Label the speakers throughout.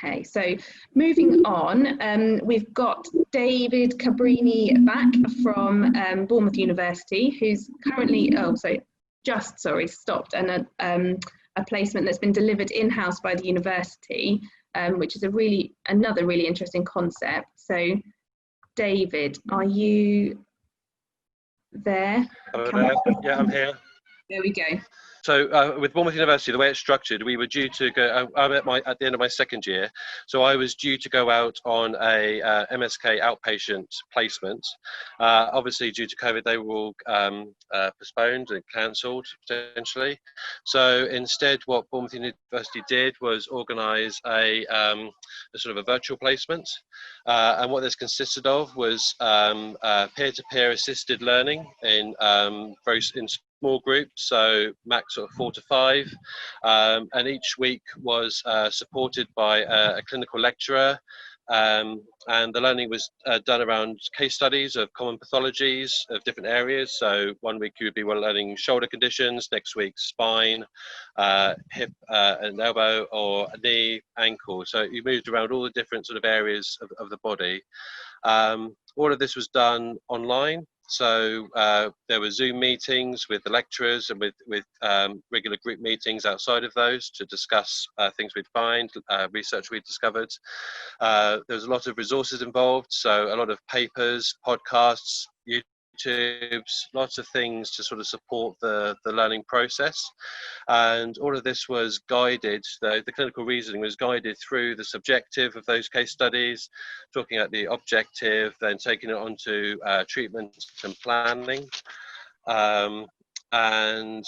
Speaker 1: Okay, so moving on, we've got David Cabrini-Back from Bournemouth University, who's currently, stopped and a placement that's been delivered in-house by the university, which is another really interesting concept. So, David, are you there?
Speaker 2: Yeah, I'm here.
Speaker 1: There we go.
Speaker 2: So with Bournemouth University, the way it's structured, we were due to go. I'm at the end of my second year, so I was due to go out on a MSK outpatient placement. Obviously, due to COVID, they were all postponed and cancelled potentially. So instead, what Bournemouth University did was organise a sort of a virtual placement, and what this consisted of was peer-to-peer assisted learning in small groups, so max sort of 4 to 5, and each week was supported by a clinical lecturer, and the learning was done around case studies of common pathologies of different areas. So one week you would be learning shoulder conditions, next week spine, hip and elbow, or knee, ankle. So you moved around all the different sort of areas of the body. All of this was done online. So there were Zoom meetings with the lecturers and with regular group meetings outside of those to discuss things we'd find, research we'd discovered. There was a lot of resources involved, so a lot of papers, podcasts, YouTubes, lots of things to sort of support the learning process. And all of this was guided, the clinical reasoning was guided through the subjective of those case studies, talking about the objective, then taking it on to treatment and planning. And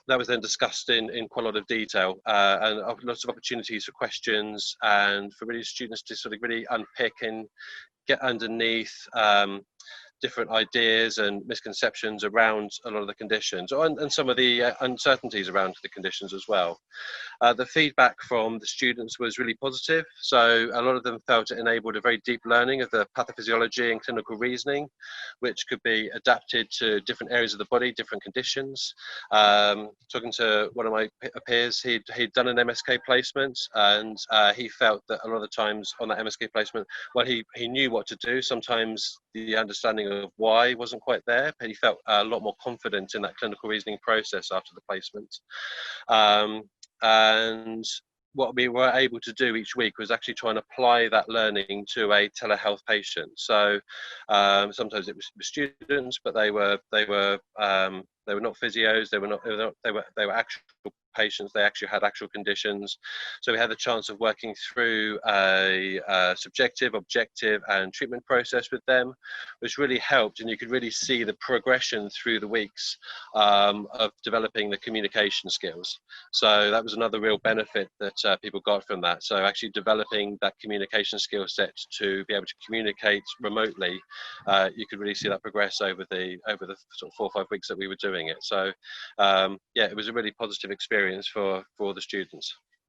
Speaker 2: that was then discussed in quite a lot of detail, and lots of opportunities for questions and for really students to sort of really unpick and get underneath different ideas and misconceptions around a lot of the conditions, and some of the uncertainties around the conditions as well. The feedback from the students was really positive, so a lot of them felt it enabled a very deep learning of the pathophysiology and clinical reasoning, which could be adapted to different areas of the body, different conditions. Talking to one of my peers, he'd done an MSK placement, and he felt that a lot of the times on that MSK placement, well, he knew what to do. Sometimes the understanding of why wasn't quite there, but he felt a lot more confident in that clinical reasoning process after the placement. And what we were able to do each week was actually try and apply that learning to a telehealth patient. So sometimes it was students, but they were not physios. They were actual patients. They actually had actual conditions. So we had the chance of working through a subjective, objective, and treatment process with them, which really helped. And you could really see the progression through the weeks of developing the communication skills. So that was another real benefit that people got from that. So actually developing that communication skill set to be able to communicate remotely, you could really see that progress over the sort of 4 or 5 weeks that we were doing it. So yeah, it was a really positive experience for the students.